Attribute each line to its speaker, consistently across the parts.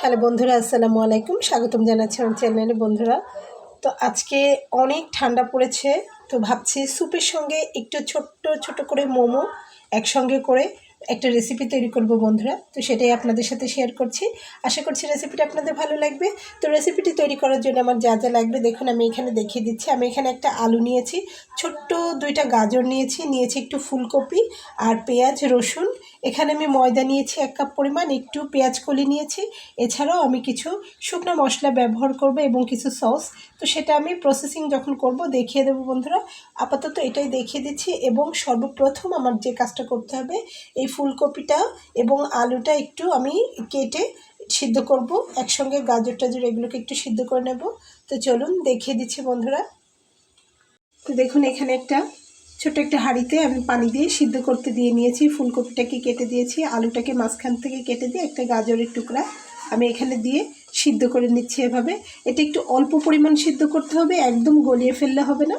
Speaker 1: Hello বন্ধুরা, আসসালামু আলাইকুম। স্বাগতম জানাচ্ছি আমার চ্যানেলে। বন্ধুরা, তো আজকে অনেক ঠান্ডা পড়েছে, তো ভাবছি স্যুপের সঙ্গে একটু ছোট্ট ছোট করে মোমো একসঙ্গে করে একটা রেসিপি তৈরি করব বন্ধুরা। তো সেটাই আপনাদের সাথে শেয়ার করছি। আশা করছি রেসিপিটা আপনাদের ভালো লাগবে। তো রেসিপিটি তৈরি করার জন্য আমার যা যা লাগবে দেখুন, আমি এখানে দেখিয়ে দিচ্ছি। আমি এখানে একটা আলু নিয়েছি, ছোট্ট দুইটা গাজর নিয়েছি একটু ফুলকপি আর পেঁয়াজ রসুন। এখানে আমি ময়দা নিয়েছি 1 কাপ পরিমাণ, একটু পেঁয়াজ কলি নিয়েছি। এছাড়াও আমি কিছু শুকনো মশলা ব্যবহার করব এবং কিছু সস। তো সেটা আমি প্রসেসিং যখন করব দেখিয়ে দেবো বন্ধুরা। আপাতত এটাই দেখিয়ে দিচ্ছি। এবং সর্বপ্রথম আমার যে কাজটা করতে হবে, এই ফুলকপিটা এবং আলুটা একটু আমি কেটে সিদ্ধ করব, একসঙ্গে গাজর টাজর এগুলোকে একটু সিদ্ধ করে নেব। তো চলুন দেখিয়ে দিচ্ছি বন্ধুরা। তো দেখুন, এখানে ছোট একটা হাঁড়িতে আমি পানি দিয়ে সিদ্ধ করতে দিয়ে নিয়েছি। ফুলকপিটাকে কেটে দিয়েছি, আলুটাকে মাঝখান থেকে কেটে দিয়ে একটা গাজরের টুকরা আমি এখানে দিয়ে সিদ্ধ করে নিচ্ছি এভাবে। এটা একটু অল্প পরিমাণ সিদ্ধ করতে হবে, একদম গলিয়ে ফেললে হবে না।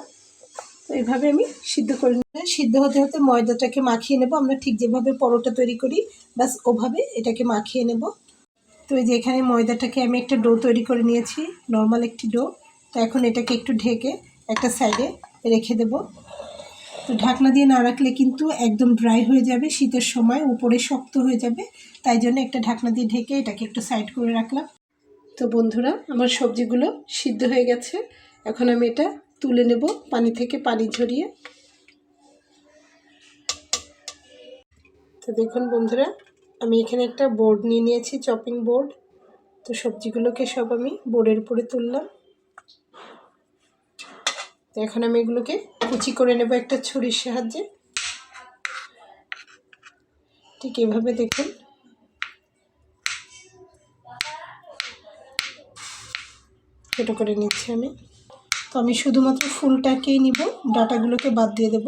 Speaker 1: তো এইভাবে আমি সিদ্ধ করে নিয়ে সিদ্ধ হতে হতে ময়দাটাকে মাখিয়ে নেব। আমরা ঠিক যেভাবে পরোটা তৈরি করি বাস ওভাবে এটাকে মাখিয়ে নেব। তো এই যে এখানে ময়দাটাকে আমি একটা ডো তৈরি করে নিয়েছি, নর্মাল একটি ডো। তো এখন এটাকে একটু ঢেকে একটা সাইডে রেখে দেব। তো ঢাকনা দিয়ে না রাখলে কিন্তু একদম ড্রাই হয়ে যাবে, শীতের সময় উপরে শক্ত হয়ে যাবে। তাই জন্য একটা ঢাকনা দিয়ে ঢেকে এটাকে একটু সাইড করে রাখলাম। তো বন্ধুরা, আমার সবজিগুলো সিদ্ধ হয়ে গেছে। এখন আমি এটা তুলে নেব পানি থেকে, পানি ঝরিয়ে। তো দেখুন বন্ধুরা, আমি এখানে একটা বোর্ড নিয়ে নিয়েছি, চপিং বোর্ড। তো সবজিগুলোকে সব আমি বোর্ডের উপরে তুললাম। তো এখন আমি এগুলোকে কুচি করে নেব একটা ছুরির সাহায্যে। ঠিক এভাবে দেখুন। ছোট করে নিচ্ছি আমি। তো আমি শুধুমাত্র ফুলটাকেই নিব, ডাটাগুলোকে বাদ দিয়ে দেব।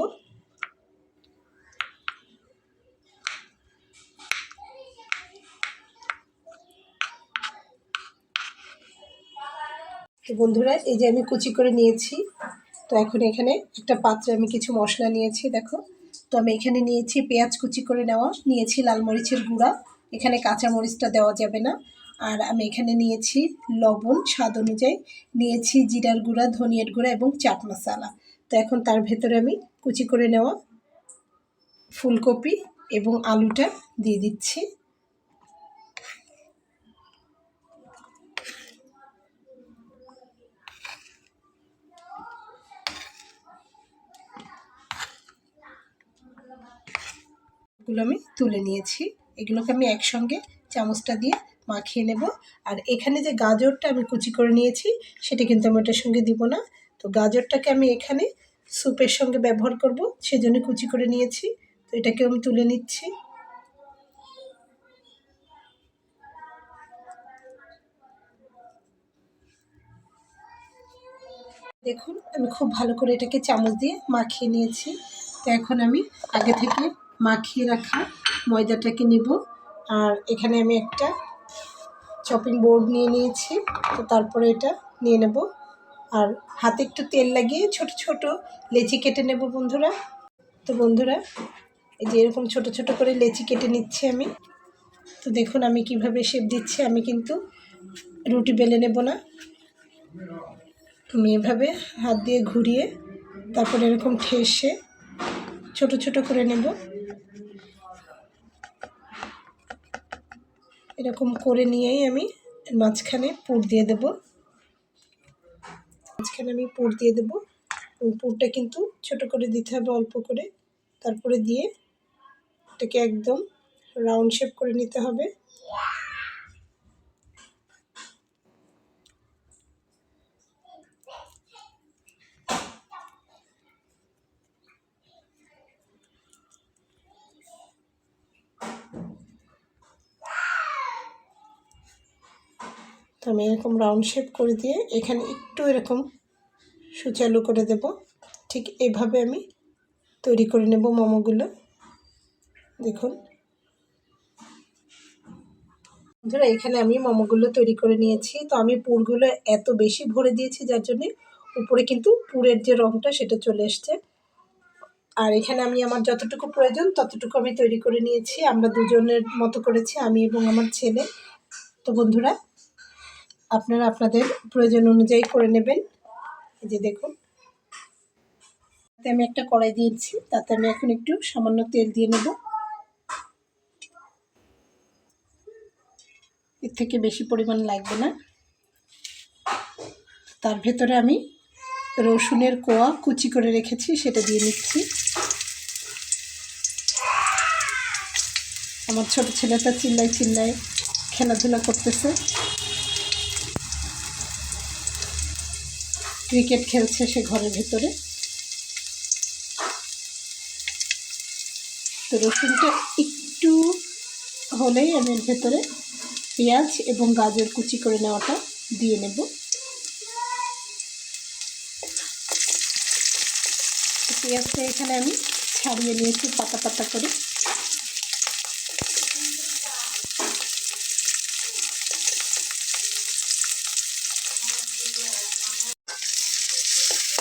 Speaker 1: তো বন্ধুরা, এই যে আমি কুচি করে নিয়েছি। তো এখন এখানে একটা পাত্রে আমি কিছু মশলা নিয়েছি, দেখো। তো আমি এখানে নিয়েছি পেঁয়াজ কুচি করে নেওয়া, নিয়েছি লাল মরিচের গুঁড়া, এখানে কাঁচা মরিচটা দেওয়া যাবে না। আর আমি এখানে নিয়েছি লবণ স্বাদ অনুযায়ী, নিয়েছি জিরার গুঁড়া, ধনিয়ার গুঁড়া এবং চাট মশলা। তো এখন তার ভেতরে আমি কুচি করে নেওয়া ফুলকপি এবং আলুটা দিয়ে দিচ্ছি। এগুলো আমি তুলে নিয়েছি, এগুলোকে আমি একসঙ্গে চামচটা দিয়ে মাখিয়ে নেব। আর এখানে যে গাজরটা আমি কুচি করে নিয়েছি সেটা কিন্তু আমি ওটার সঙ্গে দিব না। তো গাজরটাকে আমি এখানে স্যুপের সঙ্গে ব্যবহার করব, সেজন্য কুচি করে নিয়েছি। তো এটাকেও আমি তুলে নিচ্ছি। দেখুন, আমি খুব ভালো করে এটাকে চামচ দিয়ে মাখিয়ে নিয়েছি। তো এখন আমি আগে থেকে মাখিয়ে রাখা ময়দাটাকে নিব। আর এখানে আমি একটা চপিং বোর্ড নিয়ে নিয়েছি। তো তারপরে এটা নিয়ে নেব, আর হাতে একটু তেল লাগিয়ে ছোট ছোট লেচি কেটে নেব বন্ধুরা। তো বন্ধুরা, এই যে এরকম ছোট ছোট করে লেচি কেটে নিচ্ছি আমি। তো দেখুন আমি কিভাবে শেপ দিচ্ছি, আমি কিন্তু রুটি বেলে নেব না। আমি এভাবে হাত দিয়ে ঘুরিয়ে তারপরে এরকম ঠেসে ছোট ছোট করে নেব। এরকম করে নিয়েই আমি মাঝখানে পুর দিয়ে দেব। মাঝখানে আমি পুর দিয়ে দেবো। পুরটা কিন্তু ছোট করে দিতে হবে, অল্প করে। তারপরে দিয়ে এটাকে একদম রাউন্ড শেপ করে নিতে হবে। তো আমি এরকম রাউন্ড শেপ করে দিয়ে এখানে একটু এরকম সুচালু করে দেব। ঠিক এভাবে আমি তৈরি করে নেব মোমোগুলো। দেখুন বন্ধুরা, এখানে আমি মোমোগুলো তৈরি করে নিয়েছি। তো আমি পুরগুলো এত বেশি ভরে দিয়েছি যার জন্যে উপরে কিন্তু পুরের যে রঙটা সেটা চলে এসছে। আর এখানে আমি আমার যতটুকু প্রয়োজন ততটুকু আমি তৈরি করে নিয়েছি। আমরা দুজনের মতো করেছি, আমি এবং আমার ছেলে। তো বন্ধুরা, আপনারা আপনাদের প্রয়োজন অনুযায়ী করে নেবেন। এই যে দেখুন, আমি একটা কড়াই দিয়েছি, তাতে আমি এখন একটু সামান্য তেল দিয়ে নেব। এর থেকে বেশি পরিমাণ লাগবে না। তার ভেতরে আমি রসুনের কোয়া কুচি করে রেখেছি, সেটা দিয়ে নিচ্ছি। আমার ছোট ছেলেটা চিল্লায় চিল্লায় খেলাধুলা করতেছে, ক্রিকেট খেলছে সে ঘরের ভেতরে। তো রসুনটা একটু হলেই আমি এর ভেতরে পেঁয়াজ এবং গাজর কুচি করে নেওয়াটা দিয়ে নেব। পেঁয়াজটা এখানে আমি ছাড়িয়ে নিয়েছি পাতা পাতা করে।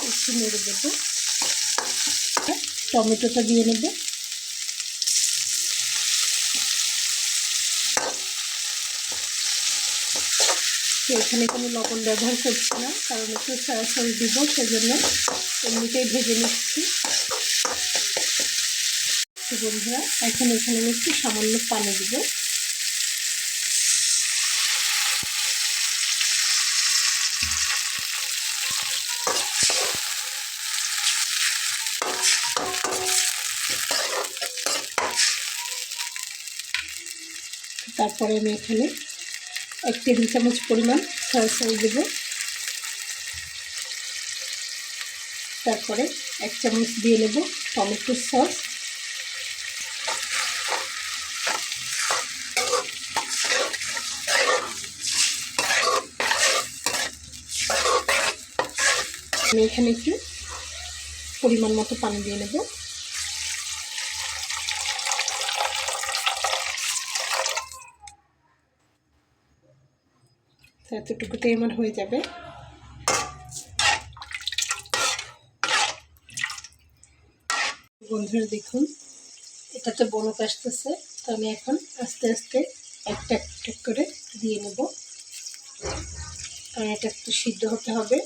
Speaker 1: একটু নেড়ে দেবো। টমেটোটা দিয়ে নেব। এখানে কোনো লবণ ব্যবহার করছি না, কারণ একটু সয়া সস দিব, সেজন্য এমনিতেই ভেজে নিচ্ছি। বন্ধুরা, এখন এখানে আমি একটু সামান্য পানি দিব। তারপরে আমি এখানে 1 টেবিল চামচ পরিমাণ সয়া সস দেব। তারপরে 1 চামচ দিয়ে নেব টমেটো সস। আমি এখানে একটু পরিমাণ মতো পানি দিয়ে নেব। এতটুকুতেই আমার হয়ে যাবে। বন্ধুরা দেখুন, এটাতে বলক আসতেছে। তো আমি এখন আস্তে আস্তে একটা একটা করে দিয়ে নেব, কারণ এটা একটু সিদ্ধ হতে হবে।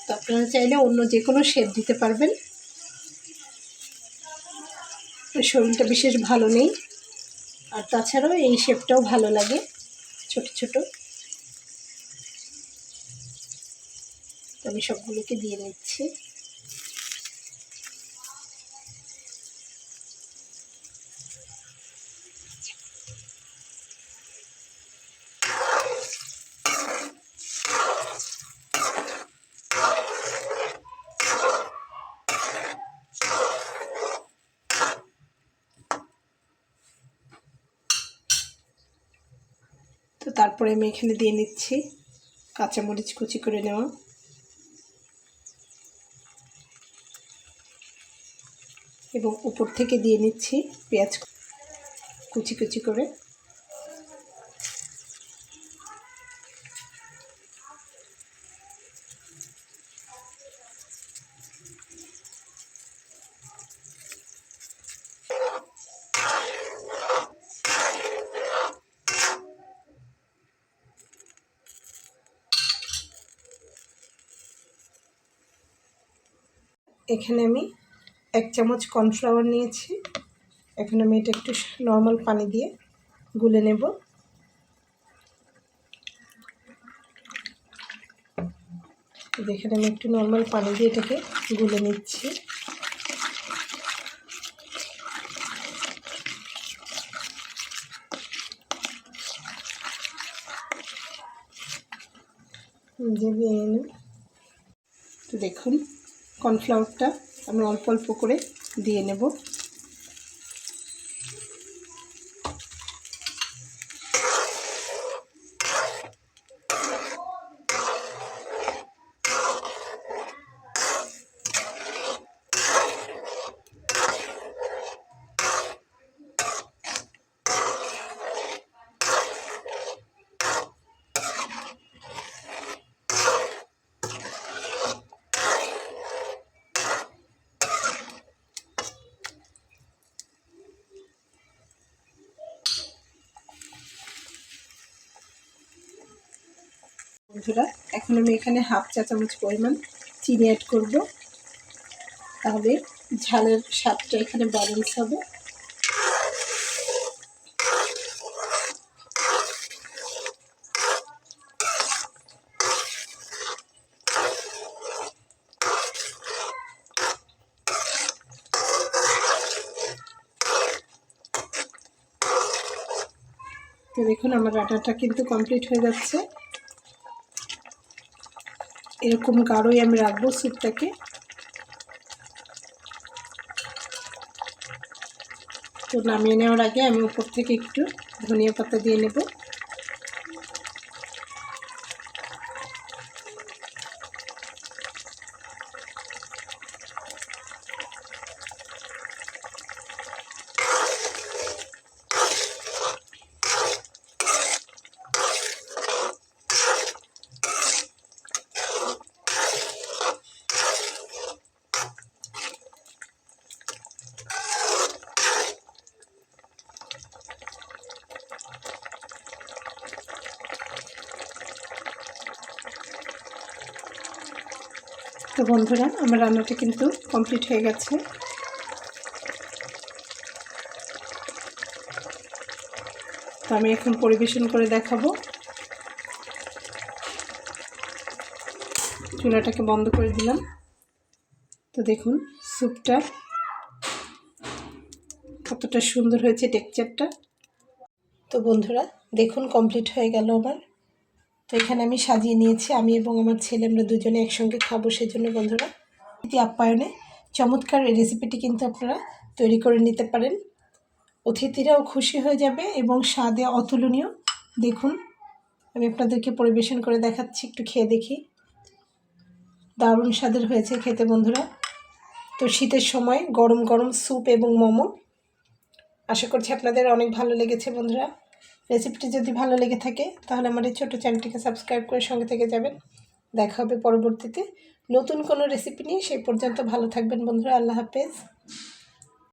Speaker 1: তো আপনারা চাইলে অন্য যে কোনো শেপ দিতে পারবেন। শরীরটা বিশেষ ভালো নেই, আর তাছাড়াও এই শেপটাও ভালো লাগে, ছোট ছোট। আমি সবগুলোকে দিয়ে নিচ্ছি। তো তারপরে আমি এখানে দিয়ে নিচ্ছি কাঁচামরিচ কুচি করে নেওয়া, এবং উপর থেকে দিয়ে নিচ্ছি পেঁয়াজ কুচি কুচি করে। এখানে আমি 1 চামচ কর্নফ্লাওয়ার নিয়েছি। এখন আমি এটা একটু নর্মাল পানি দিয়ে গুলে নেব। এখানে আমি একটু নর্মাল পানি দিয়ে এটাকে গুলে নিচ্ছি। তো দেখুন, কর্নফ্লাওয়ারটা আমি অল্প অল্প করে দিয়ে নেব। বন্ধুরা এখন আমি এখানে হাফ চা চামচ পরিমাণ চিনি অ্যাড করব, তাহলে ঝালের স্বাদটা এখানে ব্যালেন্স হবে। তো দেখুন আমার রান্নাটা কিন্তু কমপ্লিট হয়ে যাচ্ছে। এরকম গাঢ়ই আমি রাখবো স্যুপটাকে। তো নামিয়ে নেওয়ার আগে আমি উপর থেকে একটু ধনিয়া পাতা দিয়ে নেব। তো বন্ধুরা আমার রান্নাটা কিন্তু কমপ্লিট হয়ে গেছে। তো আমি এখন পরিবেশন করে দেখাবো। চুলাটাকে বন্ধ করে দিলাম। তো দেখুন স্যুপটা কতটা সুন্দর হয়েছে টেক্সচারটা। তো বন্ধুরা দেখুন কমপ্লিট হয়ে গেল আমার। তো এখানে আমি সাজিয়ে নিয়েছি, আমি এবং আমার ছেলে আমরা দুজনে একসঙ্গে খাবো, সেজন্য বন্ধুরা অতিথি আপ্যায়নে চমৎকার এই রেসিপিটি কিন্তু আপনারা তৈরি করে নিতে পারেন। অতিথিরাও খুশি হয়ে যাবে এবং স্বাদে অতুলনীয়। দেখুন আমি আপনাদেরকে পরিবেশন করে দেখাচ্ছি, একটু খেয়ে দেখি। দারুণ স্বাদের হয়েছে খেতে বন্ধুরা। তো শীতের সময় গরম গরম স্যুপ এবং মোমো, আশা করছি আপনাদের অনেক ভালো লেগেছে বন্ধুরা। রেসিপিটি যদি ভালো লেগে থাকে তাহলে আমার এই ছোটো চ্যানেলটিকে সাবস্ক্রাইব করে সঙ্গে থেকে যাবেন। দেখা হবে পরবর্তীতে নতুন কোনো রেসিপি নিয়ে। সেই পর্যন্ত ভালো থাকবেন বন্ধুরা। আল্লাহ হাফেজ।